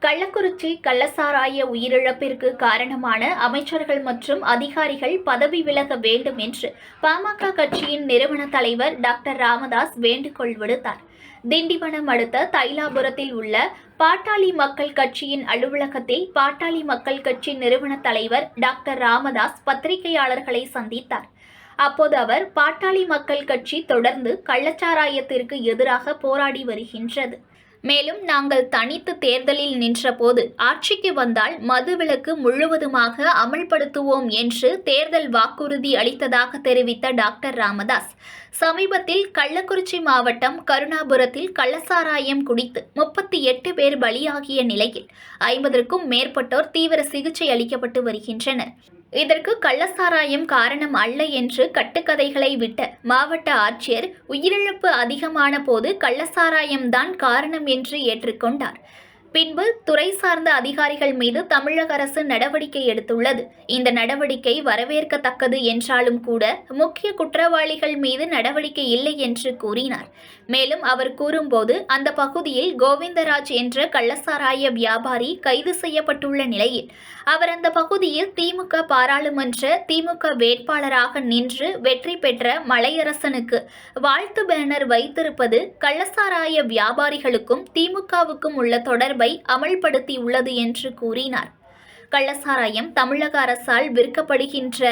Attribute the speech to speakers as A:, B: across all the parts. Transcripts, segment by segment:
A: கள்ளக்குறிச்சி கள்ளசாராய உயிரிழப்பிற்கு காரணமான அமைச்சர்கள் மற்றும் அதிகாரிகள் பதவி விலக வேண்டும் என்று பாமக கட்சியின் நிறுவன தலைவர் டாக்டர் ராமதாஸ் வேண்டுகோள் விடுத்தார். திண்டிவனம் அடுத்த தைலாபுரத்தில் உள்ள பாட்டாளி மக்கள் கட்சியின் அலுவலகத்தில் பாட்டாளி மக்கள் கட்சி நிறுவன தலைவர் டாக்டர் ராமதாஸ் பத்திரிகையாளர்களை சந்தித்தார். அப்போது அவர் பாட்டாளி மக்கள் கட்சி தொடர்ந்து கள்ளச்சாராயத்திற்கு எதிராக போராடி வருகின்றது. மேலும் நாங்கள் தனித்து தேர்தலில் நின்றபோது ஆட்சிக்கு வந்தால் மதுவிலக்கு முழுவதுமாக அமல்படுத்துவோம் என்று தேர்தல் வாக்குறுதி அளித்ததாக தெரிவித்த டாக்டர் ராமதாஸ், சமீபத்தில் கள்ளக்குறிச்சி மாவட்டம் கருணாபுரத்தில் கள்ளசாராயம் குடித்து 38 பேர் பலியாகிய நிலையில் 50க்கும் மேற்பட்டோர் தீவிர சிகிச்சை அளிக்கப்பட்டு வருகின்றனர். இதற்கு கள்ளசாராயம் காரணம் அல்ல என்று கட்டுக்கதைகளை விட்ட மாவட்ட ஆட்சியர் உயிரிழப்பு அதிகமான போது கள்ளசாராயம்தான் காரணம் என்று ஏற்றுக்கொண்டார். பின்பு துறை சார்ந்த அதிகாரிகள் மீது தமிழக அரசு நடவடிக்கை எடுத்துள்ளது. இந்த நடவடிக்கை வரவேற்கத்தக்கது என்றாலும் கூட முக்கிய குற்றவாளிகள் மீது நடவடிக்கை இல்லை என்று கூறினார். மேலும் அவர் கூறும்போது, அந்த பகுதியில் கோவிந்தராஜ் என்ற கள்ளசாராய வியாபாரி கைது செய்யப்பட்டுள்ள நிலையில் அவர் அந்த பகுதியில் திமுக பாராளுமன்ற திமுக வேட்பாளராக நின்று வெற்றி பெற்ற மலையரசனுக்கு வாழ்த்து பேனர் வைத்திருப்பது கள்ளசாராய வியாபாரிகளுக்கும் திமுகவுக்கும் உள்ள தொடர்பை அமல்படுத்தியுள்ளது என்று கூறினார். கள்ளசாராயம் தமிழக அரசால் விற்கப்படுகின்ற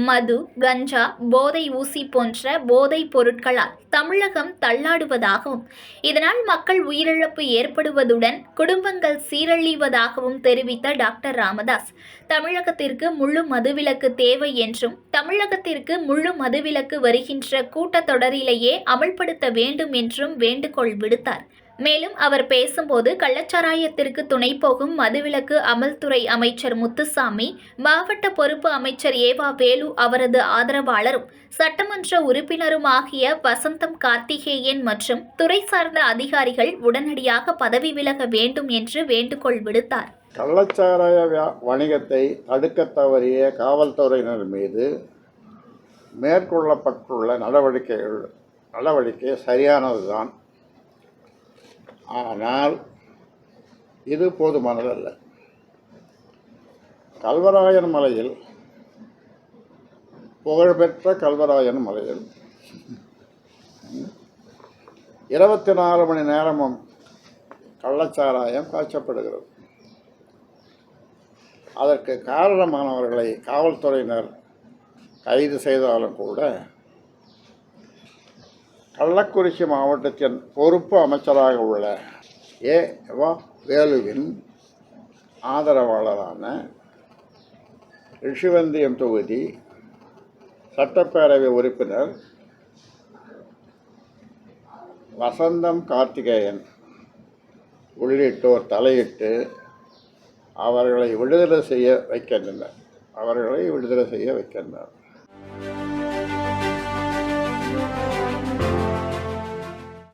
A: மது, கஞ்சா, போதை ஊசி போன்ற போதைப் பொருட்களால் தமிழகம் தள்ளாடுவதாகவும் இதனால் மக்கள் உயிரிழப்பு ஏற்படுவதுடன் குடும்பங்கள் சீரழிவதாகவும் தெரிவித்த டாக்டர் ராமதாஸ், தமிழகத்திற்கு முழு மதுவிலக்கு தேவை என்றும் தமிழகத்திற்கு முழு மதுவிலக்கு வருகின்ற கூட்டத்தொடரிலேயே அமல்படுத்த வேண்டும் என்றும் வேண்டுகோள் விடுத்தார். மேலும் அவர் பேசும்போது, கள்ளச்சாராயத்திற்கு துணை போகும் மதுவிலக்கு அமல்துறை அமைச்சர் முத்துசாமி, மாவட்ட பொறுப்பு அமைச்சர் ஏவா வேலு அவரது ஆதரவாளரும் சட்டமன்ற உறுப்பினருமாகிய வசந்தம் கார்த்திகேயன் மற்றும் துறை சார்ந்த அதிகாரிகள் உடனடியாக பதவி விலக வேண்டும் என்று வேண்டுகோள் விடுத்தார்.
B: கள்ளச்சாராய வணிகத்தை தடுக்க தவறிய காவல்துறையினர் மீது மேற்கொள்ளப்பட்டுள்ள நடவடிக்கை சரியானதுதான். ஆனால் இது போதுமானதல்ல. கல்வராயன் மலையில், புகழ்பெற்ற கல்வராயன் மலையில் 24 மணி நேரமும் கள்ளச்சாராயம் காய்ச்சப்படுகிறது. அதற்கு காரணமானவர்களை காவல்துறையினர் கைது செய்தாலும் கூட கள்ளக்குறிச்சி மாவட்டத்தின் பொறுப்பு அமைச்சராக உள்ள ஏவா வேலுவின் ஆதரவாளரான ரிஷிவந்தியம் தொகுதி சட்டப்பேரவை உறுப்பினர் வசந்தம் கார்த்திகேயன் உள்ளிட்டோர் தலையிட்டு அவர்களை விடுதலை செய்ய வைக்கின்றனர்.